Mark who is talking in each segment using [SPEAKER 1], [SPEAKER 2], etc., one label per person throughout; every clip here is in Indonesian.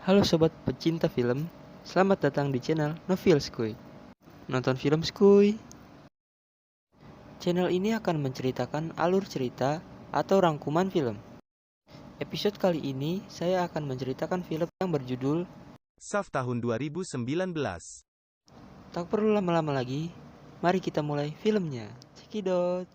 [SPEAKER 1] Halo sobat pecinta film, selamat datang di channel Novil Skuy. Nonton film Skuy. Channel ini akan menceritakan alur cerita atau rangkuman film. Episode kali ini saya akan menceritakan film yang berjudul
[SPEAKER 2] SAF tahun 2019.
[SPEAKER 1] Tak perlu lama-lama lagi, mari kita mulai filmnya. Cekidot.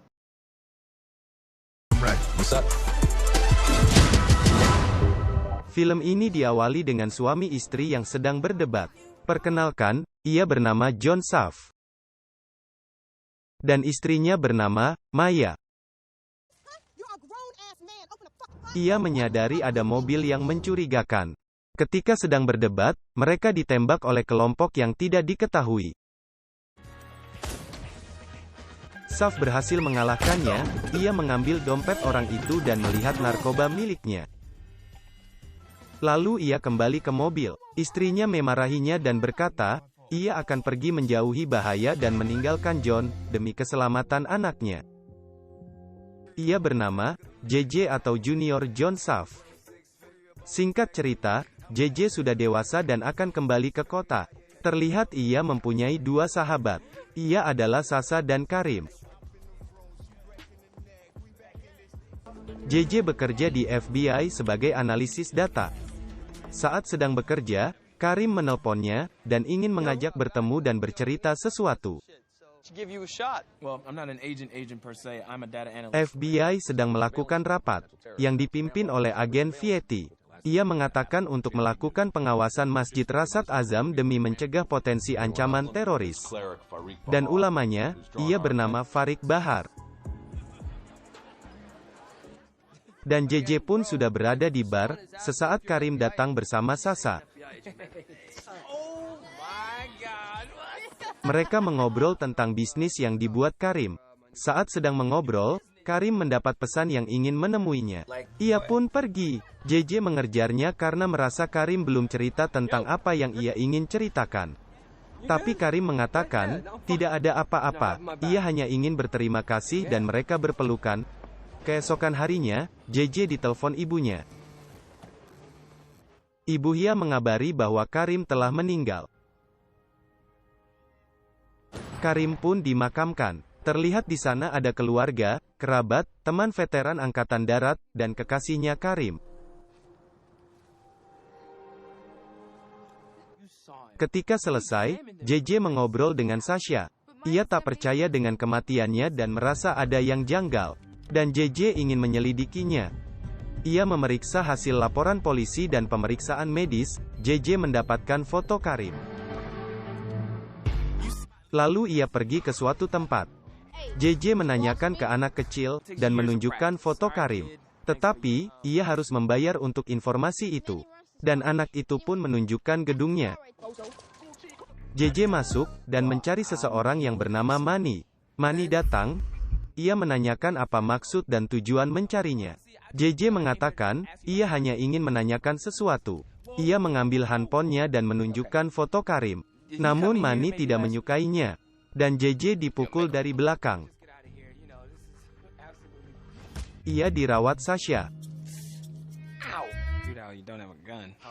[SPEAKER 2] Film ini diawali dengan suami istri yang sedang berdebat. Perkenalkan, ia bernama John Saf. Dan istrinya bernama Maya. Ia menyadari ada mobil yang mencurigakan. Ketika sedang berdebat, mereka ditembak oleh kelompok yang tidak diketahui. Saf berhasil mengalahkannya, ia mengambil dompet orang itu dan melihat narkoba miliknya. Lalu ia kembali ke mobil. Istrinya memarahinya dan berkata, ia akan pergi menjauhi bahaya dan meninggalkan John, demi keselamatan anaknya. Ia bernama JJ atau Junior John Saf. Singkat cerita, JJ sudah dewasa dan akan kembali ke kota. Terlihat ia mempunyai dua sahabat. Ia adalah Sasha dan Karim. JJ bekerja di FBI sebagai analisis data. Saat sedang bekerja, Karim menelponnya, dan ingin mengajak bertemu dan bercerita sesuatu. FBI sedang melakukan rapat, yang dipimpin oleh agen Vieti. Ia mengatakan untuk melakukan pengawasan Masjid Rasad Azam demi mencegah potensi ancaman teroris. Dan ulamanya, ia bernama Farik Bahar. Dan JJ pun sudah berada di bar, sesaat Karim datang bersama Sasha. Mereka mengobrol tentang bisnis yang dibuat Karim. Saat sedang mengobrol, Karim mendapat pesan yang ingin menemuinya. Ia pun pergi. JJ mengejarnya karena merasa Karim belum cerita tentang apa yang ia ingin ceritakan. Tapi Karim mengatakan, tidak ada apa-apa, ia hanya ingin berterima kasih dan mereka berpelukan. Keesokan harinya, JJ ditelepon ibunya. Ibu Hia mengabari bahwa Karim telah meninggal. Karim pun dimakamkan. Terlihat di sana ada keluarga, kerabat, teman veteran Angkatan Darat, dan kekasihnya Karim. Ketika selesai, JJ mengobrol dengan Sasha. Ia tak percaya dengan kematiannya dan merasa ada yang janggal. Dan JJ ingin menyelidikinya. Ia memeriksa hasil laporan polisi dan pemeriksaan medis. JJ mendapatkan foto Karim. Lalu ia pergi ke suatu tempat. JJ menanyakan ke anak kecil, dan menunjukkan foto Karim. Tetapi, ia harus membayar untuk informasi itu. Dan anak itu pun menunjukkan gedungnya. JJ masuk, dan mencari seseorang yang bernama Mani. Mani datang. Ia menanyakan apa maksud dan tujuan mencarinya. JJ mengatakan, ia hanya ingin menanyakan sesuatu. Ia mengambil handphonenya dan menunjukkan foto Karim. Namun Mani tidak menyukainya. Dan JJ dipukul dari belakang. Ia dirawat Sasha.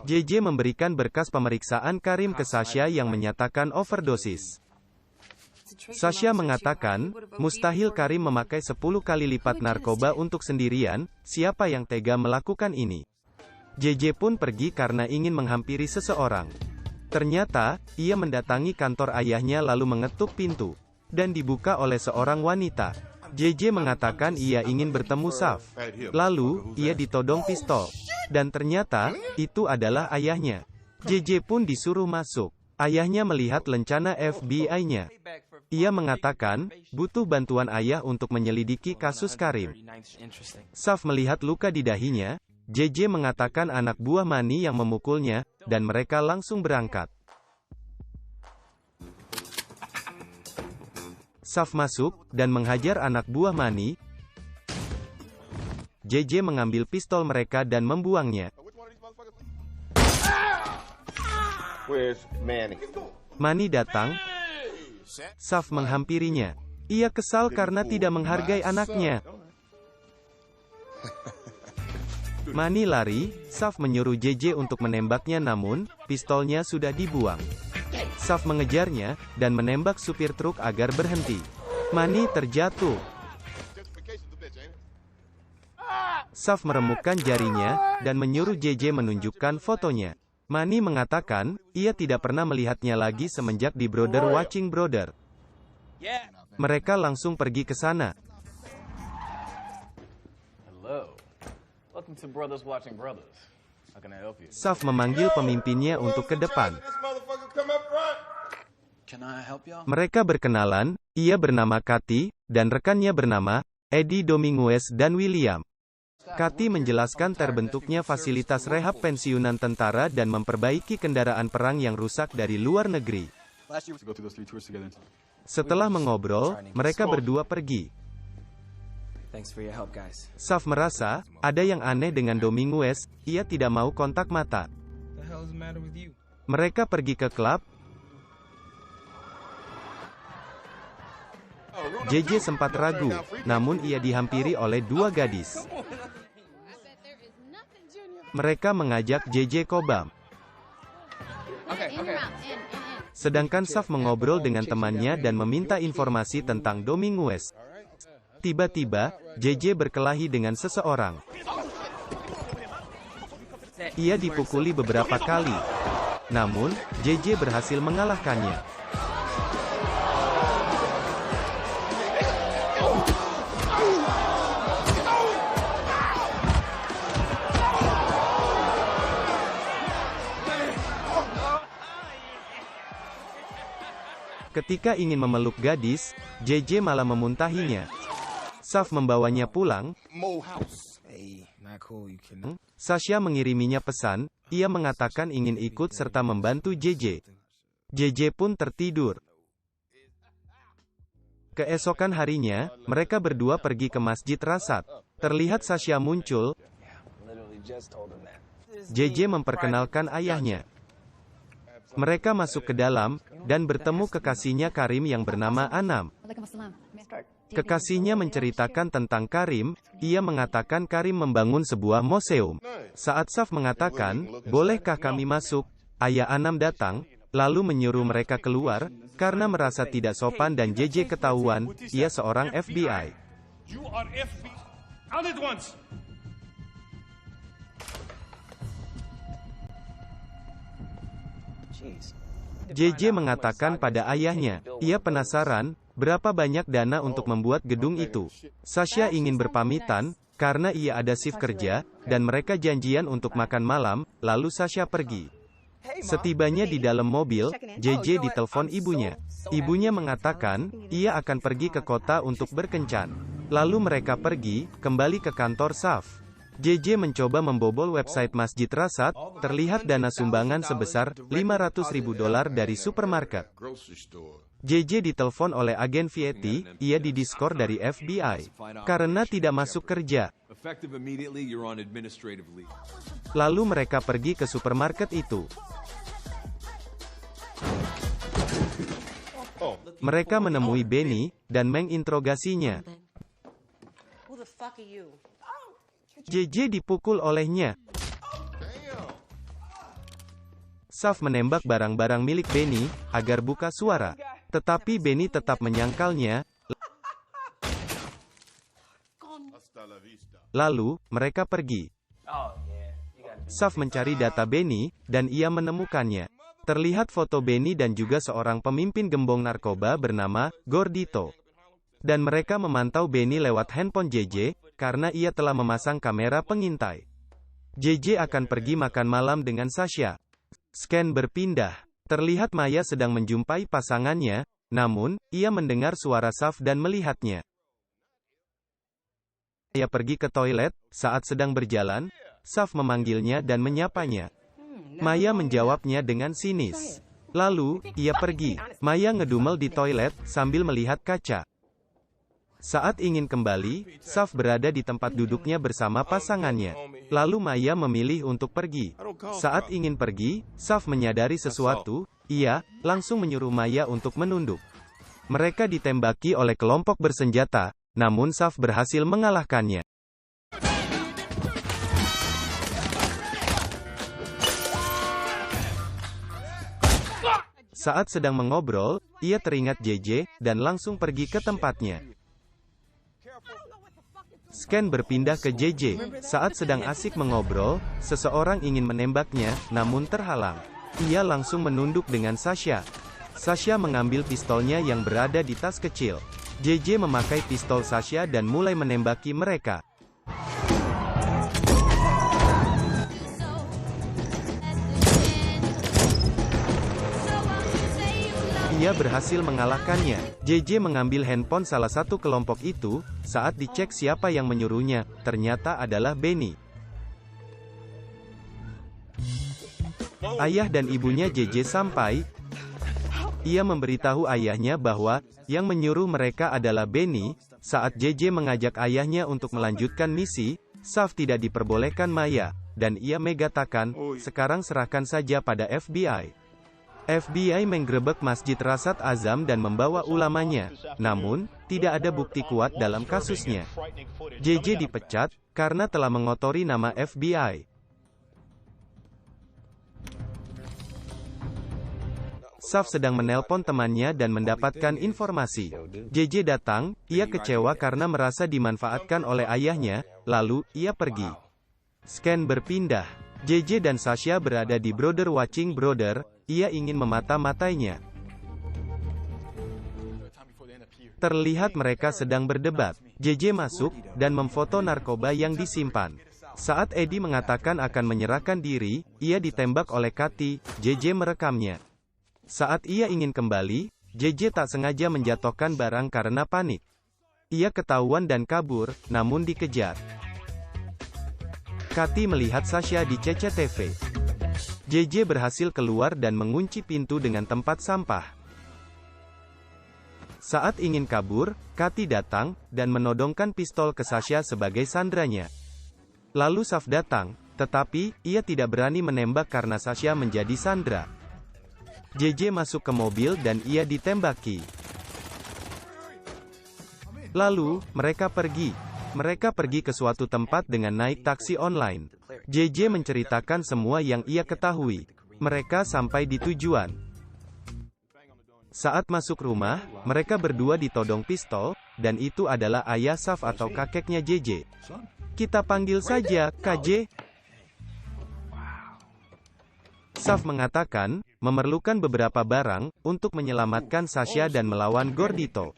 [SPEAKER 2] JJ memberikan berkas pemeriksaan Karim ke Sasha yang menyatakan overdosis. Sasha mengatakan, mustahil Karim memakai 10 kali lipat narkoba untuk sendirian, siapa yang tega melakukan ini? JJ pun pergi karena ingin menghampiri seseorang. Ternyata, ia mendatangi kantor ayahnya lalu mengetuk pintu. Dan dibuka oleh seorang wanita. JJ mengatakan ia ingin bertemu Saf. Lalu, ia ditodong pistol. Dan ternyata, itu adalah ayahnya. JJ pun disuruh masuk. Ayahnya melihat lencana FBI-nya. Ia mengatakan, butuh bantuan ayah untuk menyelidiki kasus Karim. Saf melihat luka di dahinya. JJ mengatakan anak buah Mani yang memukulnya, dan mereka langsung berangkat. Saf masuk, dan menghajar anak buah Mani. JJ mengambil pistol mereka dan membuangnya. Mani datang. Saf menghampirinya. Ia kesal karena tidak menghargai anaknya. Mani lari, Saf menyuruh JJ untuk menembaknya namun, pistolnya sudah dibuang. Saf mengejarnya, dan menembak supir truk agar berhenti. Mani terjatuh. Saf meremukkan jarinya, dan menyuruh JJ menunjukkan fotonya. Mani mengatakan, ia tidak pernah melihatnya lagi semenjak di Brother Watching Brother. Mereka langsung pergi ke sana. Saf memanggil pemimpinnya untuk ke depan. Mereka berkenalan, ia bernama Cathy, dan rekannya bernama Eddie Dominguez dan William. Cathy menjelaskan terbentuknya fasilitas rehab pensiunan tentara dan memperbaiki kendaraan perang yang rusak dari luar negeri. Setelah mengobrol, mereka berdua pergi. Saf merasa, ada yang aneh dengan Dominguez, ia tidak mau kontak mata. Mereka pergi ke klub. JJ sempat ragu, namun ia dihampiri oleh dua gadis. Mereka mengajak JJ kobam. Sedangkan Saf mengobrol dengan temannya dan meminta informasi tentang Dominguez. Tiba-tiba, JJ berkelahi dengan seseorang. Ia dipukuli beberapa kali. Namun, JJ berhasil mengalahkannya. Ketika ingin memeluk gadis, JJ malah memuntahinya. Saf membawanya pulang. Sasha mengiriminya pesan, ia mengatakan ingin ikut serta membantu JJ. JJ pun tertidur. Keesokan harinya, mereka berdua pergi ke Masjid Rasat. Terlihat Sasha muncul. JJ memperkenalkan ayahnya. Mereka masuk ke dalam, dan bertemu kekasihnya Karim yang bernama Anam. Kekasihnya menceritakan tentang Karim, ia mengatakan Karim membangun sebuah museum. Saat Saf mengatakan, bolehkah kami masuk? Ayah Anam datang, lalu menyuruh mereka keluar, karena merasa tidak sopan dan JJ ketahuan, ia seorang FBI. JJ mengatakan pada ayahnya, ia penasaran, berapa banyak dana untuk membuat gedung itu. Sasha ingin berpamitan, karena ia ada shift kerja, dan mereka janjian untuk makan malam, lalu Sasha pergi. Setibanya di dalam mobil, JJ ditelepon ibunya. Ibunya mengatakan, ia akan pergi ke kota untuk berkencan. Lalu mereka pergi, kembali ke kantor Saf. JJ mencoba membobol website Masjid Rasat, terlihat dana sumbangan sebesar $500.000 dari supermarket. JJ ditelepon oleh agen Vietti, ia didiskor dari FBI. Karena tidak masuk kerja. Lalu mereka pergi ke supermarket itu. Mereka menemui Benny, dan menginterogasinya. JJ dipukul olehnya. Saf menembak barang-barang milik Benny, agar buka suara. Tetapi Benny tetap menyangkalnya. Lalu, mereka pergi. Saf mencari data Benny, dan ia menemukannya. Terlihat foto Benny dan juga seorang pemimpin gembong narkoba bernama Gordito. Dan mereka memantau Benny lewat handphone JJ, karena ia telah memasang kamera pengintai. JJ akan pergi makan malam dengan Sasha. Scan berpindah. Terlihat Maya sedang menjumpai pasangannya, namun, ia mendengar suara Saf dan melihatnya. Ia pergi ke toilet, saat sedang berjalan, Saf memanggilnya dan menyapanya. Maya menjawabnya dengan sinis. Lalu, ia pergi. Maya ngedumel di toilet, sambil melihat kaca. Saat ingin kembali, Saf berada di tempat duduknya bersama pasangannya. Lalu Maya memilih untuk pergi. Saat ingin pergi, Saf menyadari sesuatu, ia langsung menyuruh Maya untuk menunduk. Mereka ditembaki oleh kelompok bersenjata, namun Saf berhasil mengalahkannya. Saat sedang mengobrol, ia teringat JJ, dan langsung pergi ke tempatnya. Scan berpindah ke JJ. Saat sedang asik mengobrol, seseorang ingin menembaknya, namun terhalang. Ia langsung menunduk dengan Sasha. Sasha mengambil pistolnya yang berada di tas kecil. JJ memakai pistol Sasha dan mulai menembaki mereka. Ia berhasil mengalahkannya. JJ mengambil handphone salah satu kelompok itu. Saat dicek siapa yang menyuruhnya, ternyata adalah Benny. Ayah dan ibunya JJ sampai. Ia memberitahu ayahnya bahwa yang menyuruh mereka adalah Benny. Saat JJ mengajak ayahnya untuk melanjutkan misi, Saf tidak diperbolehkan Maya, dan ia mengatakan, sekarang serahkan saja pada FBI. FBI menggerebek Masjid Rasad Azam dan membawa ulamanya, namun, tidak ada bukti kuat dalam kasusnya. JJ dipecat, karena telah mengotori nama FBI. Saf sedang menelpon temannya dan mendapatkan informasi. JJ datang, ia kecewa karena merasa dimanfaatkan oleh ayahnya, lalu, ia pergi. Scan berpindah. JJ dan Sasha berada di Brother Watching Brother, ia ingin memata-matainya. Terlihat mereka sedang berdebat. JJ masuk, dan memfoto narkoba yang disimpan. Saat Eddie mengatakan akan menyerahkan diri, ia ditembak oleh Kathy, JJ merekamnya. Saat ia ingin kembali, JJ tak sengaja menjatuhkan barang karena panik. Ia ketahuan dan kabur, namun dikejar. Kathy melihat Sasha di CCTV. JJ berhasil keluar dan mengunci pintu dengan tempat sampah. Saat ingin kabur, Kathy datang, dan menodongkan pistol ke Sasha sebagai sandranya. Lalu Saf datang, tetapi, ia tidak berani menembak karena Sasha menjadi sandra. JJ masuk ke mobil dan ia ditembaki. Lalu, mereka pergi. Mereka pergi ke suatu tempat dengan naik taksi online. JJ menceritakan semua yang ia ketahui. Mereka sampai di tujuan. Saat masuk rumah, mereka berdua ditodong pistol, dan itu adalah ayah Saf atau kakeknya JJ. Kita panggil saja, KJ. Saf mengatakan, memerlukan beberapa barang, untuk menyelamatkan Sasha dan melawan Gordito.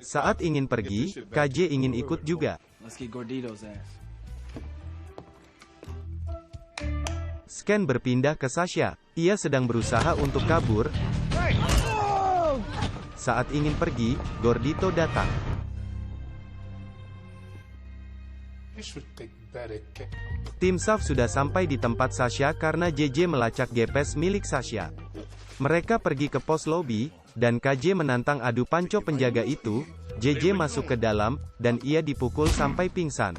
[SPEAKER 2] Saat ingin pergi, KJ ingin ikut juga. Scan berpindah ke Sasha. Ia sedang berusaha untuk kabur. Saat ingin pergi, Gordito datang. Tim Saf sudah sampai di tempat Sasha karena JJ melacak GPS milik Sasha. Mereka pergi ke pos lobi, dan KJ menantang adu panco penjaga itu. JJ masuk ke dalam, dan ia dipukul sampai pingsan.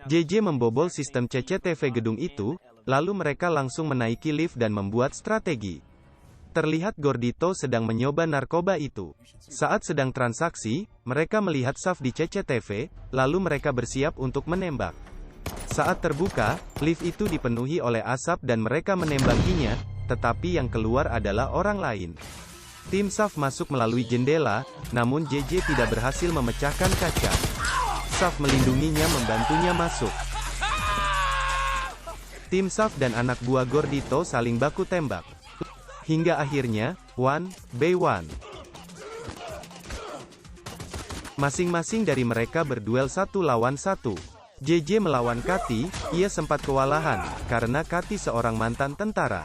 [SPEAKER 2] JJ membobol sistem CCTV gedung itu, lalu mereka langsung menaiki lift dan membuat strategi. Terlihat Gordito sedang mencoba narkoba itu. Saat sedang transaksi, mereka melihat Saf di CCTV, lalu mereka bersiap untuk menembak. Saat terbuka, lift itu dipenuhi oleh asap dan mereka menembakinya, tetapi yang keluar adalah orang lain. Tim Saf masuk melalui jendela, namun JJ tidak berhasil memecahkan kaca. Saf melindunginya membantunya masuk. Tim Saf dan anak buah Gordito saling baku tembak. Hingga akhirnya, 1v1. Masing-masing dari mereka berduel 1 lawan 1. JJ melawan Kathy, ia sempat kewalahan, karena Kathy seorang mantan tentara.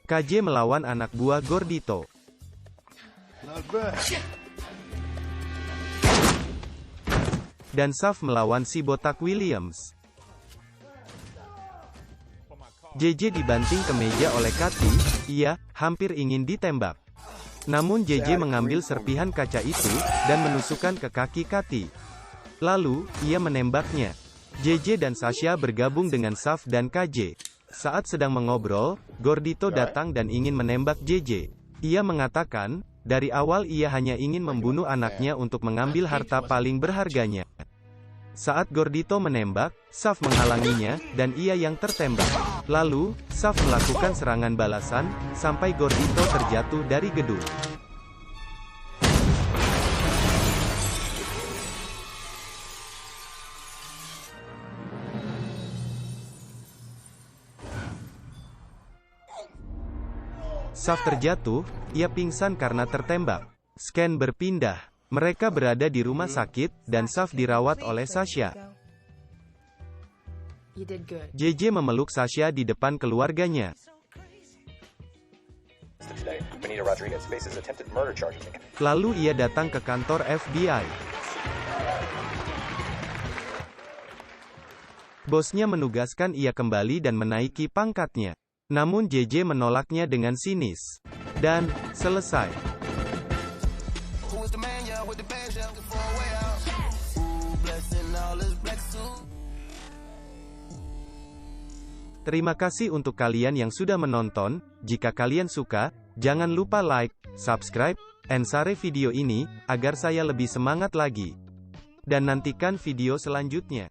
[SPEAKER 2] KJ melawan anak buah Gordito. Dan Saf melawan si botak Williams. JJ dibanting ke meja oleh Kathy, ia hampir ingin ditembak. Namun JJ mengambil serpihan kaca itu, dan menusukkan ke kaki Kathy. Lalu, ia menembaknya. JJ dan Sasha bergabung dengan Saf dan KJ. Saat sedang mengobrol, Gordito datang dan ingin menembak JJ. Ia mengatakan, dari awal ia hanya ingin membunuh anaknya untuk mengambil harta paling berharganya. Saat Gordito menembak, Saf menghalanginya, dan ia yang tertembak. Lalu, Saf melakukan serangan balasan, sampai Gordito terjatuh dari gedung. Saf terjatuh, ia pingsan karena tertembak. Scan berpindah. Mereka berada di rumah sakit, dan Saf dirawat oleh Sasha. JJ memeluk Sasha di depan keluarganya. Lalu ia datang ke kantor FBI. Bosnya menugaskan ia kembali dan menaiki pangkatnya. Namun JJ menolaknya dengan sinis. Dan, selesai. Terima kasih untuk kalian yang sudah menonton. Jika kalian suka, jangan lupa like, subscribe, and share video ini, agar saya lebih semangat lagi. Dan nantikan video selanjutnya.